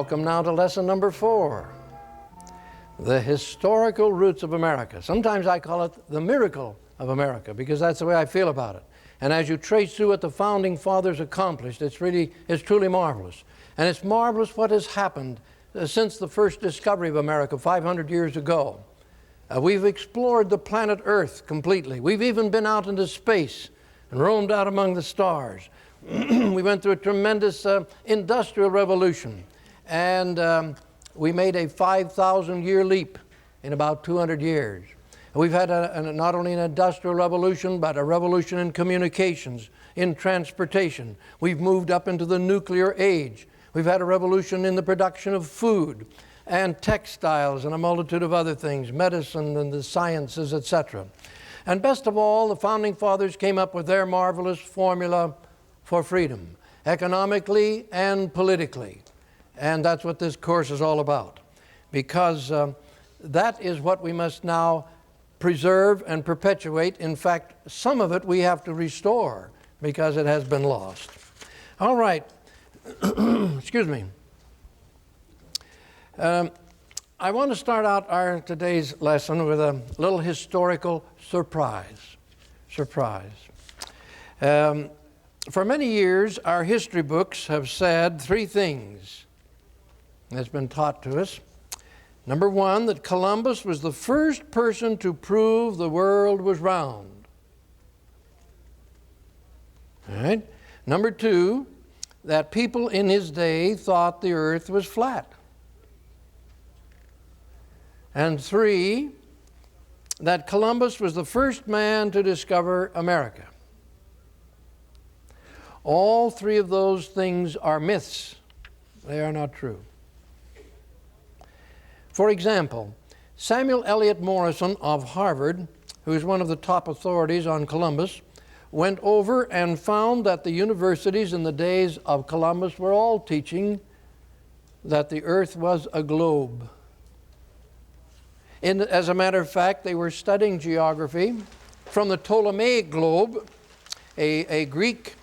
Welcome now to lesson number 4, the historical roots of America. Sometimes I call it the miracle of America because that's the way I feel about it. And as you trace through what the Founding Fathers accomplished, it's truly marvelous. And it's marvelous what has happened since the first discovery of America 500 years ago. We've explored the planet Earth completely. We've even been out into space and roamed out among the stars. We went through a tremendous industrial revolution, and we made a 5,000-year leap in about 200 years. We've had not only an industrial revolution, but a revolution in communications, in transportation. We've moved up into the nuclear age. We've had a revolution in the production of food and textiles and a multitude of other things, medicine and the sciences, etc. And best of all, the Founding Fathers came up with their marvelous formula for freedom, economically and politically. And that's what this course is all about, because that is what we must now preserve and perpetuate. In fact, some of it we have to restore because it has been lost. All right. Excuse me. I want to start out today's lesson with a little historical surprise. For many years, our history books have said 3 things that's been taught to us. Number 1, that Columbus was the first person to prove the world was round. All right. Number 2, that people in his day thought the earth was flat. And 3, that Columbus was the first man to discover America. All 3 of those things are myths. They are not true. For example, Samuel Eliot Morison of Harvard, who is one of the top authorities on Columbus, went over and found that the universities in the days of Columbus were all teaching that the earth was a globe. As a matter of fact, they were studying geography from the Ptolemaic globe, a Greek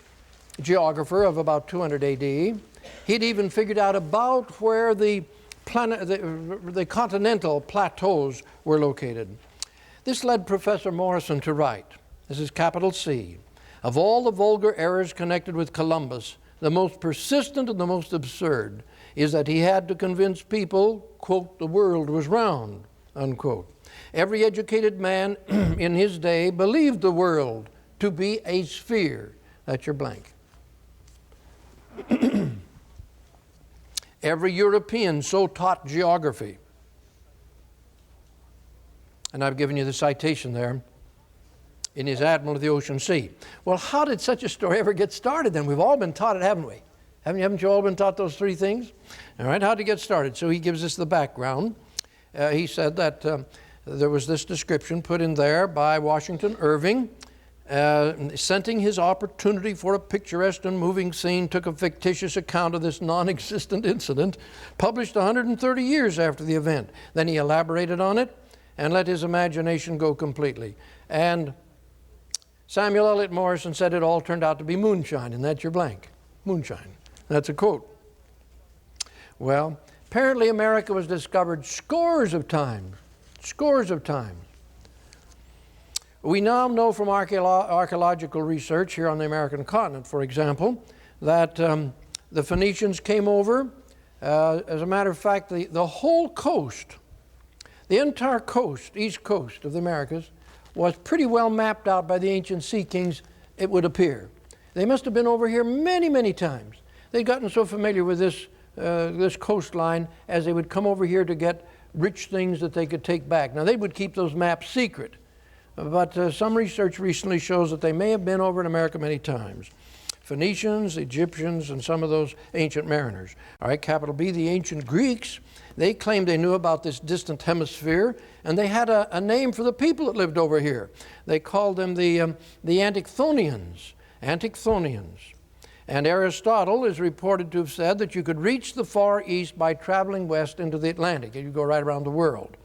geographer of about 200 AD. He'd even figured out about where the continental plateaus were located. This led Professor Morison to write, this is capital C, of all the vulgar errors connected with Columbus, the most persistent and the most absurd is that he had to convince people, quote, the world was round, unquote. Every educated man in his day believed the world to be a sphere. That's your blank. Every European so taught geography. And I've given you the citation there in his Admiral of the Ocean Sea. Well, how did such a story ever get started then? We've all been taught it, haven't we? Haven't you all been taught those 3 things? All right, how did it get started? So he gives us the background. He said that there was this description put in there by Washington Irving, scenting his opportunity for a picturesque and moving scene, took a fictitious account of this non-existent incident, published 130 years after the event. Then he elaborated on it and let his imagination go completely. And Samuel Eliot Morison said it all turned out to be moonshine, and that's your blank. Moonshine. That's a quote. Well, apparently America was discovered scores of times. We now know from archaeological research here on the American continent, for example, that the Phoenicians came over. As a matter of fact, the whole coast, the entire coast, east coast of the Americas, was pretty well mapped out by the ancient sea kings, it would appear. They must have been over here many, many times. They'd gotten so familiar with this coastline as they would come over here to get rich things that they could take back. Now, they would keep those maps secret. But some research recently shows that they may have been over in America many times. Phoenicians, Egyptians, and some of those ancient mariners. All right, capital B, the ancient Greeks, they claimed they knew about this distant hemisphere, and they had a name for the people that lived over here. They called them the Antichthonians. And Aristotle is reported to have said that you could reach the Far East by traveling west into the Atlantic, and you go right around the world.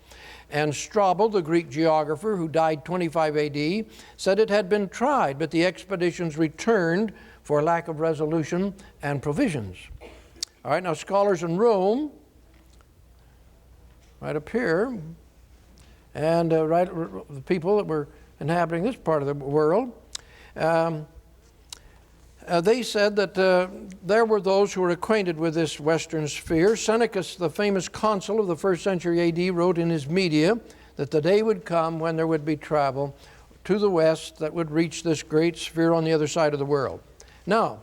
And Strabo, the Greek geographer who died 25 AD, said it had been tried, but the expeditions returned for lack of resolution and provisions. All right, now scholars in Rome, right up here, and the people that were inhabiting this part of the world, they said that there were those who were acquainted with this western sphere. Seneca, the famous consul of the 1st century AD, wrote in his Media that the day would come when there would be travel to the west that would reach this great sphere on the other side of the world. Now,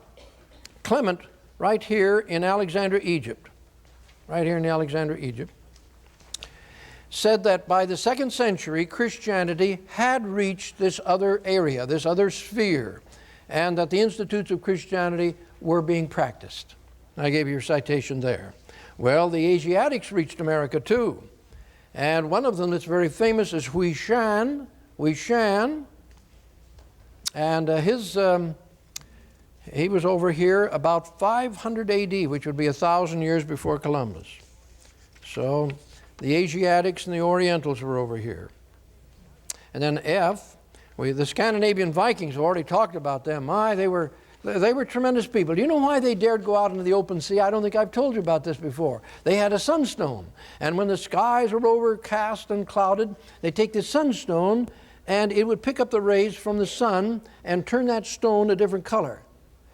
Clement, right here in Alexandria, Egypt, said that by the 2nd century, Christianity had reached this other area, this other sphere, and that the institutes of Christianity were being practiced. I gave you a citation there. Well, the Asiatics reached America too. And one of them that's very famous is Huishan. And he was over here about 500 AD, which would be 1,000 years before Columbus. So the Asiatics and the Orientals were over here. And then the Scandinavian Vikings, have already talked about them. They were tremendous people. Do you know why they dared go out into the open sea? I don't think I've told you about this before. They had a sunstone. And when the skies were overcast and clouded, they'd take this sunstone and it would pick up the rays from the sun and turn that stone a different color.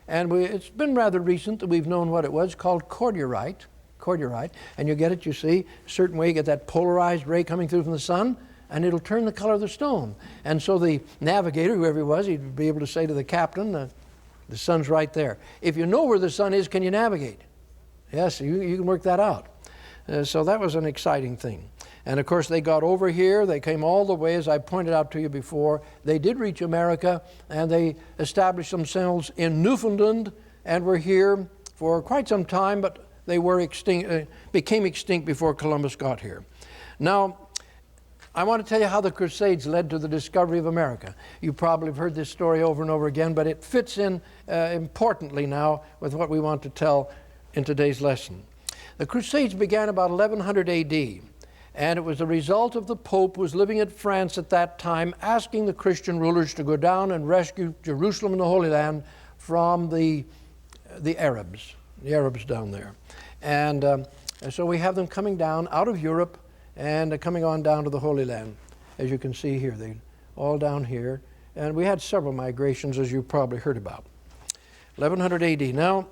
And it's been rather recent that we've known what it was, called cordierite. And you get it, you see, a certain way you get that polarized ray coming through from the sun, and it'll turn the color of the stone. And so the navigator, whoever he was, he'd be able to say to the captain, the sun's right there. If you know where the sun is, can you navigate? Yes, you can work that out. So that was an exciting thing. And of course, they got over here. They came all the way, as I pointed out to you before. They did reach America, and they established themselves in Newfoundland and were here for quite some time, but they were became extinct before Columbus got here. Now, I want to tell you how the Crusades led to the discovery of America. You probably have heard this story over and over again, but it fits in importantly now with what we want to tell in today's lesson. The Crusades began about 1100 AD, and it was the result of the Pope, who was living in France at that time, asking the Christian rulers to go down and rescue Jerusalem and the Holy Land from the Arabs down there. And so we have them coming down out of Europe and coming on down to the Holy Land. As you can see here, they all down here. And we had several migrations, as you probably heard about. 1100 AD. Now,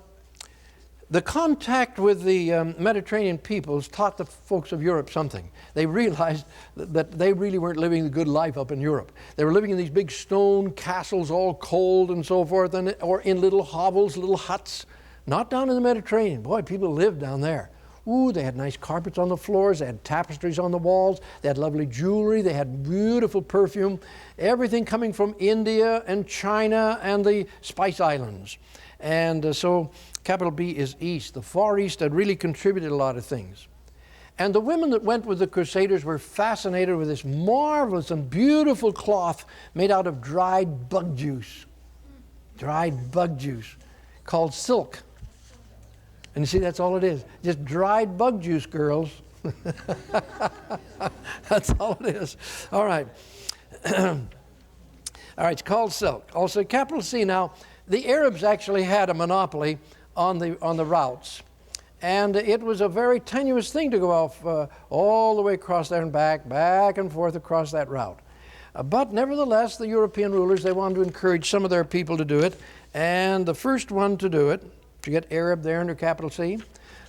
the contact with the Mediterranean peoples taught the folks of Europe something. They realized that they really weren't living a good life up in Europe. They were living in these big stone castles, all cold and so forth, or in little hovels, little huts. Not down in the Mediterranean. Boy, people lived down there. Ooh, they had nice carpets on the floors. They had tapestries on the walls. They had lovely jewelry. They had beautiful perfume. Everything coming from India and China and the Spice Islands. And so capital B is East. The Far East had really contributed a lot of things. And the women that went with the Crusaders were fascinated with this marvelous and beautiful cloth made out of dried bug juice. Dried bug juice called silk. And you see, that's all it is. Just dried bug juice, girls. That's all it is. All right. All right, it's called silk. Also, capital C. Now, the Arabs actually had a monopoly on the routes. And it was a very tenuous thing to go off all the way across there and back and forth across that route. But nevertheless, the European rulers, they wanted to encourage some of their people to do it. And the first one to do it, you get Arab there under capital C.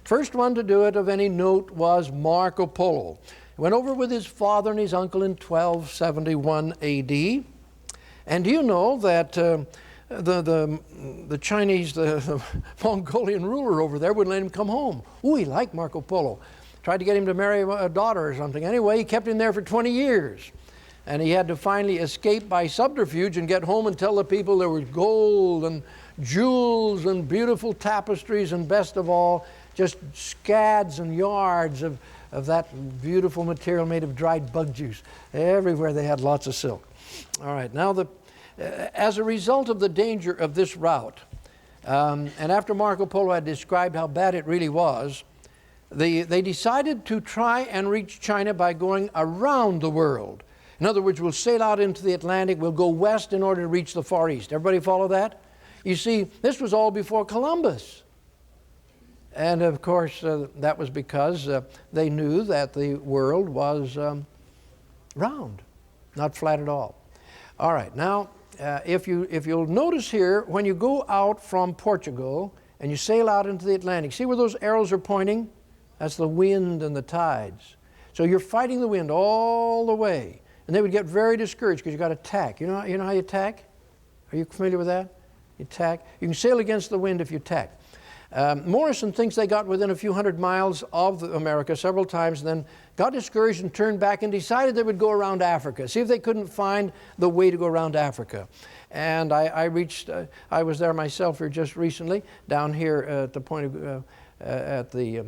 First one to do it of any note was Marco Polo. He went over with his father and his uncle in 1271 AD. And do you know that the Chinese, the Mongolian ruler over there wouldn't let him come home? Ooh, he liked Marco Polo. Tried to get him to marry a daughter or something. Anyway, he kept him there for 20 years. And he had to finally escape by subterfuge and get home and tell the people there was gold and jewels and beautiful tapestries, and best of all, just scads and yards of that beautiful material made of dried bug juice. Everywhere they had lots of silk. All right, now as a result of the danger of this route, and after Marco Polo had described how bad it really was, they decided to try and reach China by going around the world. In other words, we'll sail out into the Atlantic, we'll go west in order to reach the Far East. Everybody follow that? You see, this was all before Columbus. And of course, that was because they knew that the world was round, not flat at all. All right, now, if you'll notice here, when you go out from Portugal and you sail out into the Atlantic, see where those arrows are pointing? That's the wind and the tides. So you're fighting the wind all the way. And they would get very discouraged because you got to tack. You know how you tack? Are you familiar with that? You tack. You can sail against the wind if you tack. Morrison thinks they got within a few hundred miles of America several times and then got discouraged and turned back and decided they would go around Africa, see if they couldn't find the way to go around Africa. And I was there myself here just recently, down here at the point of, at the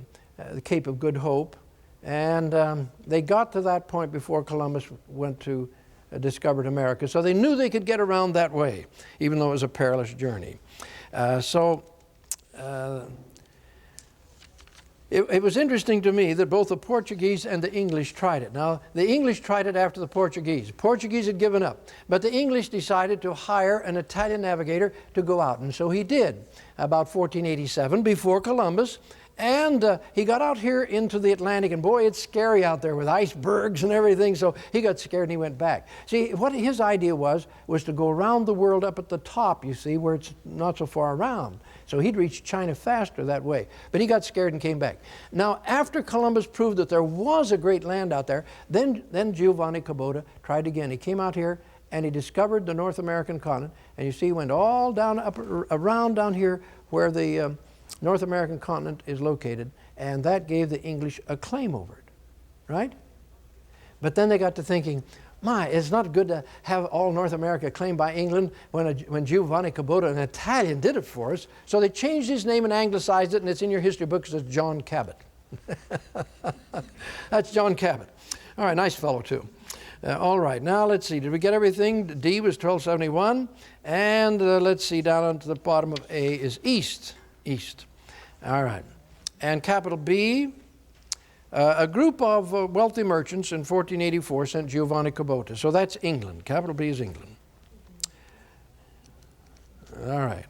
Cape of Good Hope. And they got to that point before Columbus went to discovered America. So they knew they could get around that way, even though it was a perilous journey. It was interesting to me that both the Portuguese and the English tried it. Now, the English tried it after the Portuguese. Portuguese had given up, but the English decided to hire an Italian navigator to go out, and so he did, about 1487, before Columbus. And he got out here into the Atlantic, and boy, it's scary out there with icebergs and everything, so he got scared and he went back. See, what his idea was to go around the world up at the top, you see, where it's not so far around. So he'd reach China faster that way. But he got scared and came back. Now, after Columbus proved that there was a great land out there, then Giovanni Caboto tried again. He came out here and he discovered the North American continent, and you see he went all down, up, around down here where the North American continent is located, and that gave the English a claim over it, right? But then they got to thinking, my, it's not good to have all North America claimed by England when Giovanni Caboto, an Italian, did it for us. So they changed his name and anglicized it, and it's in your history books as John Cabot. That's John Cabot. All right, nice fellow too. All right, now let's see. Did we get everything? D was 1271, and let's see, down onto the bottom of A is east. East. All right. And capital B, a group of wealthy merchants in 1484 sent Giovanni Caboto. So that's England. Capital B is England. All right.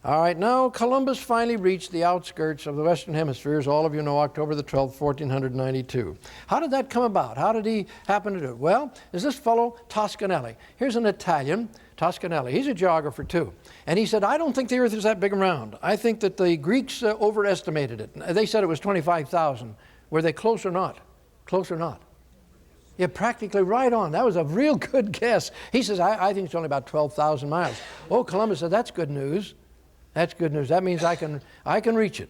All right, now Columbus finally reached the outskirts of the Western Hemisphere, as all of you know, October the 12th, 1492. How did that come about? How did he happen to do it? Well, there's this fellow, Toscanelli. Here's an Italian, Toscanelli. He's a geographer too. And he said, I don't think the earth is that big around. I think that the Greeks overestimated it. They said it was 25,000. Were they close or not? Close or not? Yeah, practically right on. That was a real good guess. He says, I think it's only about 12,000 miles. Oh, Columbus said, that's good news. That's good news. That means I can reach it.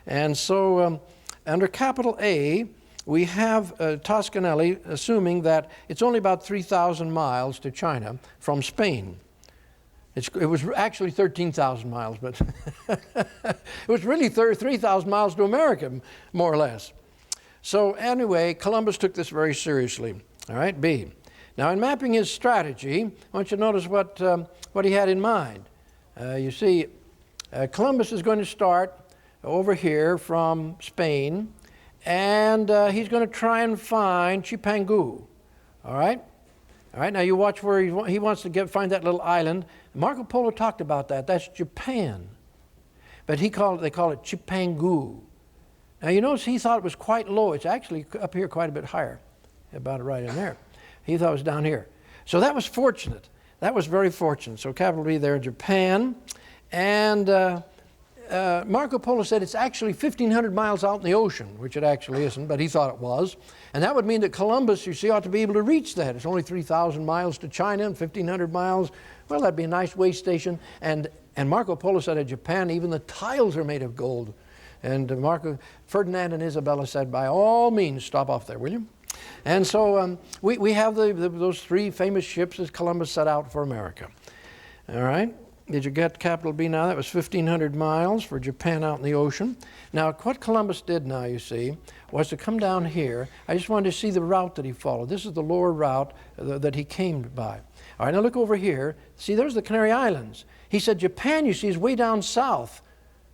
And so under capital A, we have Toscanelli assuming that it's only about 3,000 miles to China from Spain. It was actually 13,000 miles, but it was really 3,000 miles to America, more or less. So anyway, Columbus took this very seriously. All right, B. Now in mapping his strategy, I want you to notice what he had in mind. You see, Columbus is going to start over here from Spain, and he's going to try and find Chipangu. All right? All right, now you watch where he wants to find that little island. Marco Polo talked about that. That's Japan. But they call it Chipangu. Now you notice he thought it was quite low. It's actually up here quite a bit higher, about right in there. He thought it was down here. So that was fortunate. That was very fortunate. So capital B there, Japan. And Marco Polo said it's actually 1,500 miles out in the ocean, which it actually isn't, but he thought it was. And that would mean that Columbus, you see, ought to be able to reach that. It's only 3,000 miles to China and 1,500 miles. Well, that'd be a nice way station. And Marco Polo said at Japan, even the tiles are made of gold. And Ferdinand and Isabella said, by all means, stop off there, will you? And so we have those three famous ships as Columbus set out for America. All right? Did you get capital B now? That was 1,500 miles for Japan out in the ocean. Now, what Columbus did now, you see, was to come down here. I just wanted to see the route that he followed. This is the lower route that he came by. All right, now look over here. See, there's the Canary Islands. He said Japan, you see, is way down south.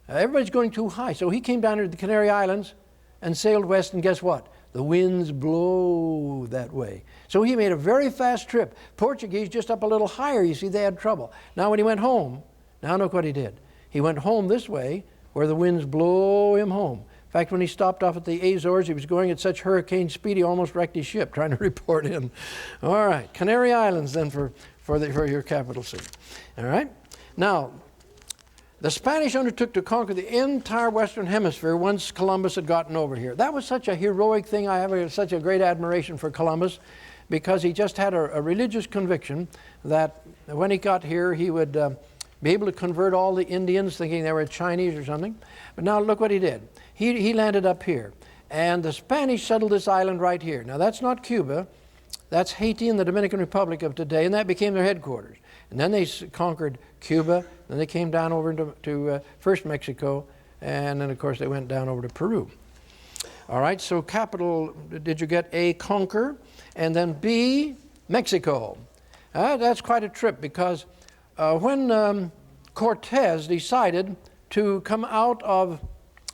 Everybody's going too high. So he came down to the Canary Islands and sailed west, and guess what? The winds blow that way. So he made a very fast trip. Portuguese just up a little higher, you see, they had trouble. Now when he went home, now look what he did. he went home this way where the winds blow him home. In fact, when he stopped off at the Azores, he was going at such hurricane speed he almost wrecked his ship trying to report in. All right, Canary Islands then for your capital city. All right. Now, the Spanish undertook to conquer the entire Western Hemisphere once Columbus had gotten over here. That was such a heroic thing. I have such a great admiration for Columbus because he just had a religious conviction that when he got here he would be able to convert all the Indians thinking they were Chinese or something. But now look what he did. He landed up here. And the Spanish settled this island right here. Now that's not Cuba. That's Haiti and the Dominican Republic of today, and that became their headquarters. And then they conquered Cuba, then they came down over to first Mexico, and then of course they went down over to Peru. All right, so capital, did you get A, conquer, and then B, Mexico. That's quite a trip because when Cortez decided to come out of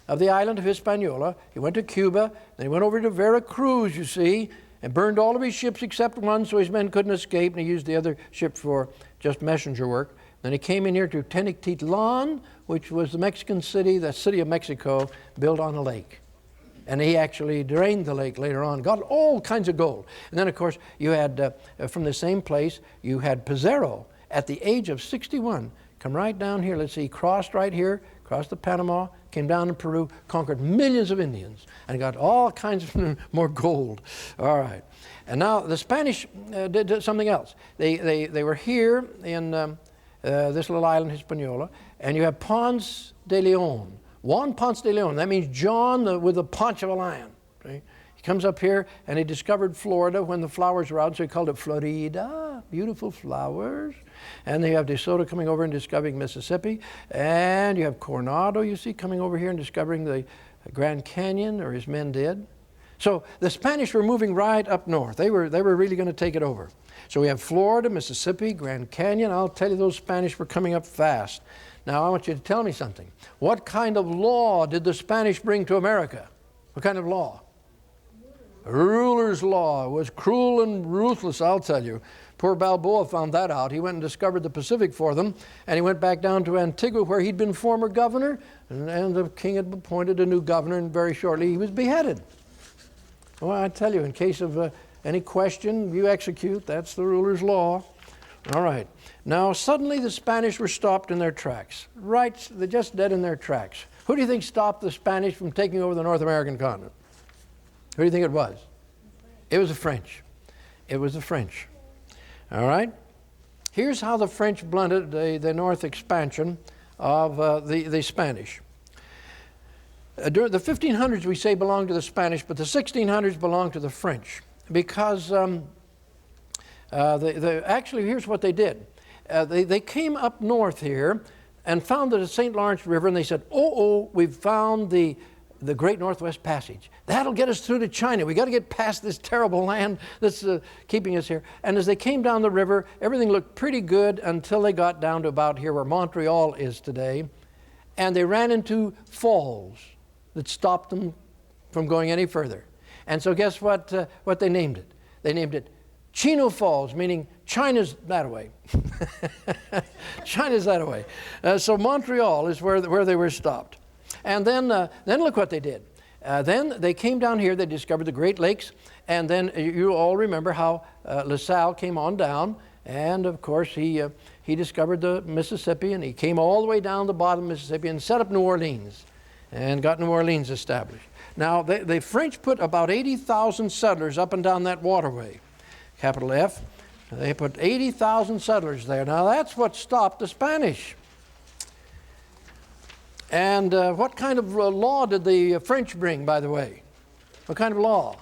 the island of Hispaniola, he went to Cuba, then he went over to Veracruz, you see, and burned all of his ships except one so his men couldn't escape, and he used the other ship for just messenger work. Then he came in here to Tenochtitlan, which was the Mexican city, the city of Mexico, built on a lake. And he actually drained the lake later on, got all kinds of gold. And then, of course, you had, from the same place, you had Pizarro at the age of 61. Come right down here, let's see, crossed right here, crossed the Panama, came down to Peru, conquered millions of Indians, and got all kinds of more gold. All right. And now the Spanish did something else. They were here in this little island, Hispaniola, and you have Ponce de Leon. Juan Ponce de Leon, that means John with the paunch of a lion. Right? He comes up here and he discovered Florida when the flowers were out, so he called it Florida, beautiful flowers. And then you have De Soto coming over and discovering Mississippi. And you have Coronado, you see, coming over here and discovering the Grand Canyon, or his men did. So the Spanish were moving right up north. They were really going to take it over. So we have Florida, Mississippi, Grand Canyon. I'll tell you, those Spanish were coming up fast. Now I want you to tell me something. What kind of law did the Spanish bring to America? What kind of law? A ruler's law. It was cruel and ruthless, I'll tell you. Poor Balboa found that out. He went and discovered the Pacific for them, and he went back down to Antigua where he'd been former governor, and the king had appointed a new governor, and very shortly he was beheaded. Well, I tell you, in case of any question, you execute. That's the ruler's law. All right. Now, suddenly the Spanish were stopped in their tracks. Right, they're just dead in their tracks. Who do you think stopped the Spanish from taking over the North American continent? Who do you think it was? It was the French. It was the French. All right? Here's how the French blunted the north expansion of the Spanish. During the 1500s, we say belonged to the Spanish, but the 1600s belonged to the French. Because actually, here's what they did. They came up north here and found the St. Lawrence River, and they said, we've found the Great Northwest Passage. That'll get us through to China. We got to get past this terrible land that's keeping us here. And as they came down the river, everything looked pretty good until they got down to about here where Montreal is today. And they ran into falls that stopped them from going any further. And so guess what they named it? They named it Chino Falls, meaning China's that way. China's that way. So Montreal is where they were stopped. And then look what they did. Then they came down here, they discovered the Great Lakes, and then you all remember how La Salle came on down, and of course he discovered the Mississippi, and he came all the way down the bottom of Mississippi and set up New Orleans, and got New Orleans established. Now, the French put about 80,000 settlers up and down that waterway, capital F. They put 80,000 settlers there. Now, that's what stopped the Spanish. And what kind of law did the French bring, by the way? What kind of law?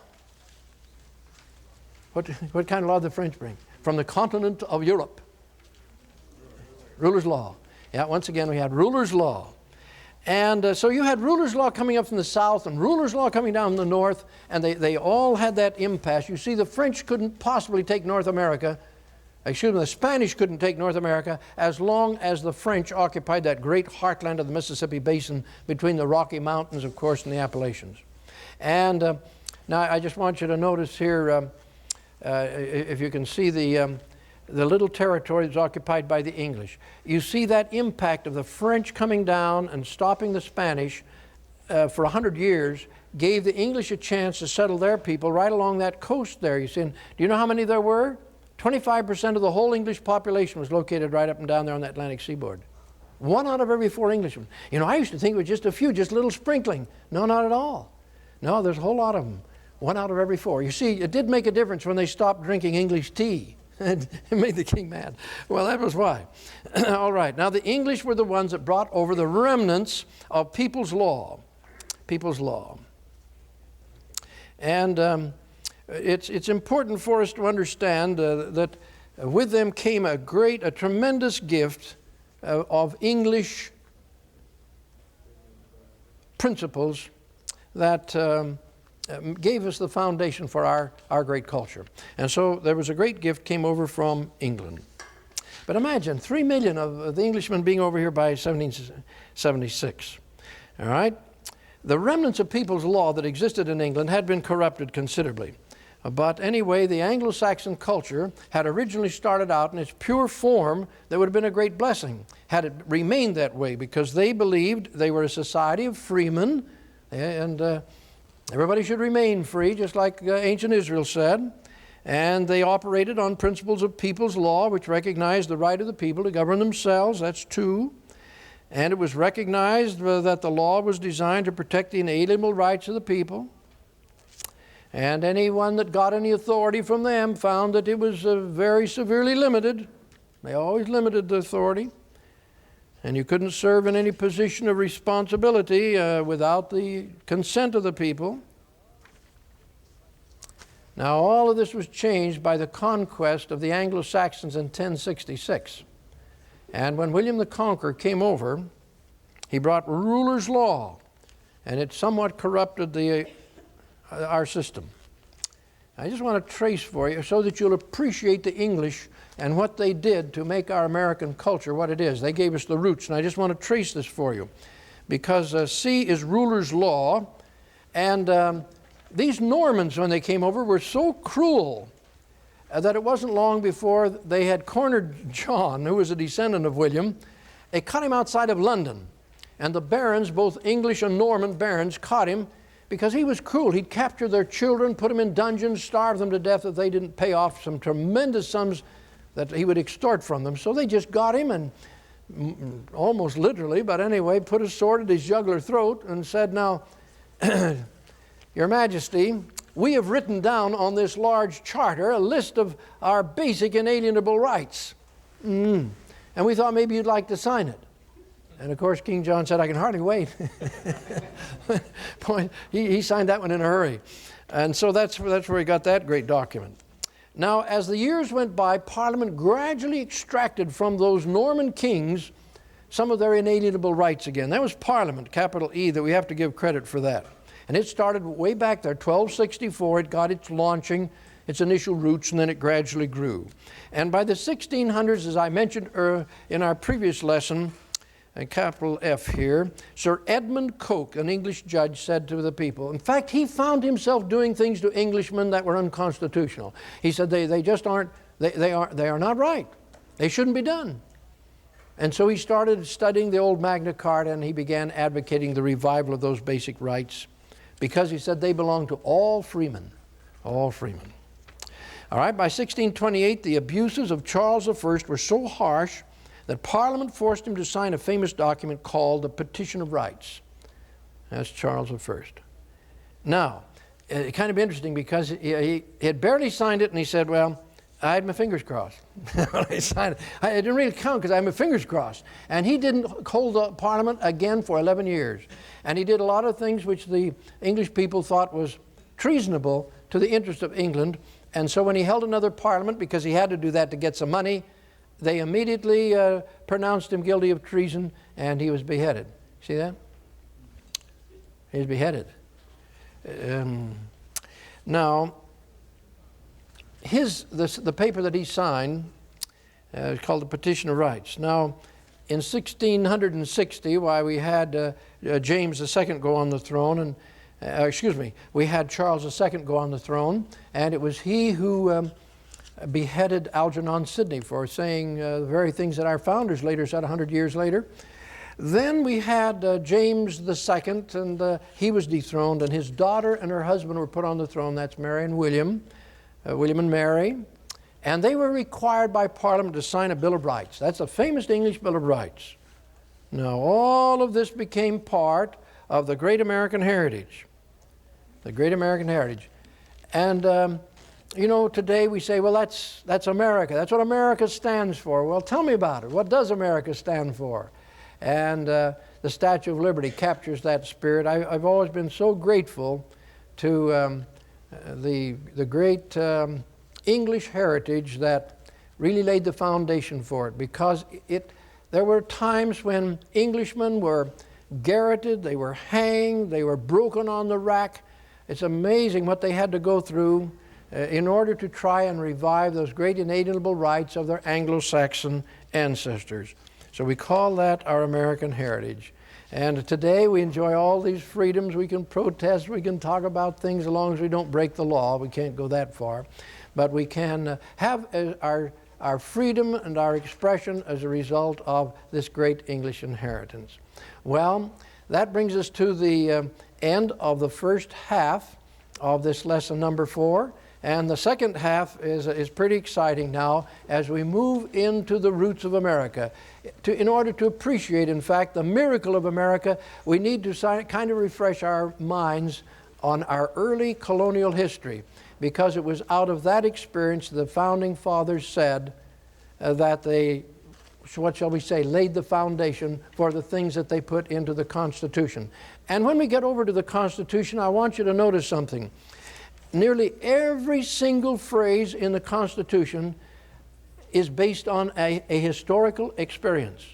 What kind of law did the French bring? From the continent of Europe. Ruler's law. Yeah, once again, we had ruler's law. And so you had ruler's law coming up from the south and ruler's law coming down from the north, and they all had that impasse. You see, the French couldn't possibly take North America. Excuse me, the Spanish couldn't take North America as long as the French occupied that great heartland of the Mississippi Basin between the Rocky Mountains, of course, and the Appalachians. And now I just want you to notice here, if you can see the the little territory that was occupied by the English. You see that impact of the French coming down and stopping the Spanish for 100 years gave the English a chance to settle their people right along that coast there. You see, and do you know how many there were? 25% of the whole English population was located right up and down there on the Atlantic seaboard. 1 out of every 4 Englishmen. You know, I used to think it was just a few, just a little sprinkling. No, not at all. No, there's a whole lot of them. 1 out of every 4. You see, it did make a difference when they stopped drinking English tea. It made the king mad. Well, that was why. All right. Now, the English were the ones that brought over the remnants of people's law. People's law. And it's important for us to understand that with them came a tremendous gift of English principles that gave us the foundation for our great culture. And so there was a great gift came over from England. But imagine 3 million of the Englishmen being over here by 1776. All right? The remnants of people's law that existed in England had been corrupted considerably. But anyway, the Anglo-Saxon culture had originally started out in its pure form that would have been a great blessing had it remained that way, because they believed they were a society of freemen, and everybody should remain free, just like ancient Israel said. And they operated on principles of people's law, which recognized the right of the people to govern themselves. That's 2. And it was recognized that the law was designed to protect the inalienable rights of the people. And anyone that got any authority from them found that it was very severely limited. They always limited the authority. And you couldn't serve in any position of responsibility without the consent of the people. Now, all of this was changed by the conquest of the Anglo-Saxons in 1066. And when William the Conqueror came over, he brought ruler's law, and it somewhat corrupted our system. I just want to trace for you so that you'll appreciate the English and what they did to make our American culture what it is. They gave us the roots, and I just want to trace this for you. Because C is ruler's law, and these Normans, when they came over, were so cruel that it wasn't long before they had cornered John, who was a descendant of William. They caught him outside of London, and the barons, both English and Norman barons, caught him because he was cruel. He'd capture their children, put them in dungeons, starve them to death if they didn't pay off some tremendous sums that he would extort from them. So they just got him and almost literally, but anyway, put a sword at his jugular throat and said, "Now, Your Majesty, we have written down on this large charter a list of our basic inalienable rights. And we thought maybe you'd like to sign it." And of course, King John said, "I can hardly wait." He signed that one in a hurry. And so that's where he got that great document. Now, as the years went by, Parliament gradually extracted from those Norman kings some of their inalienable rights again. That was Parliament, capital E, that we have to give credit for that. And it started way back there, 1264. It got its launching, its initial roots, and then it gradually grew. And by the 1600s, as I mentioned in our previous lesson, capital F here, Sir Edmund Coke, an English judge, said to the people, in fact, he found himself doing things to Englishmen that were unconstitutional. He said they just aren't, they are not right. They shouldn't be done. And so he started studying the old Magna Carta, and he began advocating the revival of those basic rights, because he said they belong to all freemen, all freemen. All right, by 1628, the abuses of Charles I were so harsh that Parliament forced him to sign a famous document called the Petition of Rights. That's Charles I. Now, it's kind of interesting because he had barely signed it, and he said, "Well, I had my fingers crossed." I signed it. It didn't really count because I had my fingers crossed. And he didn't hold the Parliament again for 11 years. And he did a lot of things which the English people thought was treasonable to the interest of England. And so when he held another Parliament, because he had to do that to get some money, they immediately pronounced him guilty of treason, and he was beheaded. See that? He was beheaded. Now, the paper that he signed is called the Petition of Rights. Now, in 1660, why we had James II go on the throne, and we had Charles II go on the throne, and it was he who beheaded Algernon Sidney for saying the very things that our founders later said 100 years later. Then we had James II, and he was dethroned, and his daughter and her husband were put on the throne. That's Mary and William, William and Mary. And they were required by Parliament to sign a Bill of Rights. That's a famous English Bill of Rights. Now, all of this became part of the great American heritage. The great American heritage. And, you know, today we say, well, that's America. That's what America stands for. Well, tell me about it. What does America stand for? And the Statue of Liberty captures that spirit. I've always been so grateful to the great English heritage that really laid the foundation for it, because there were times when Englishmen were garroted, they were hanged, they were broken on the rack. It's amazing what they had to go through in order to try and revive those great inalienable rights of their Anglo-Saxon ancestors. So we call that our American heritage. And today we enjoy all these freedoms. We can protest, we can talk about things as long as we don't break the law. We can't go that far. But we can have our freedom and our expression as a result of this great English inheritance. Well, that brings us to the end of the first half of this lesson number 4. And the second half is pretty exciting now as we move into the roots of America. In order to appreciate, in fact, the miracle of America, we need to kind of refresh our minds on our early colonial history, because it was out of that experience the Founding Fathers said that they, what shall we say, laid the foundation for the things that they put into the Constitution. And when we get over to the Constitution, I want you to notice something. Nearly every single phrase in the Constitution is based on a historical experience.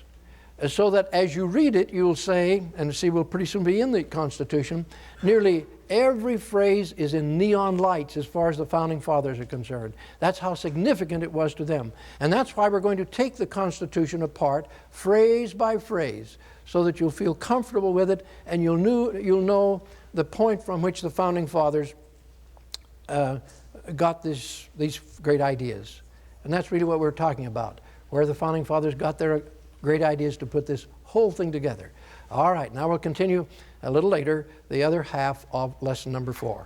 So that as you read it, you'll say, and see, we'll pretty soon be in the Constitution, nearly every phrase is in neon lights as far as the Founding Fathers are concerned. That's how significant it was to them. And that's why we're going to take the Constitution apart, phrase by phrase, so that you'll feel comfortable with it, and you'll know the point from which the Founding Fathers got these great ideas. And that's really what we're talking about, where the Founding Fathers got their great ideas to put this whole thing together. All right, now we'll continue a little later the other half of lesson number 4.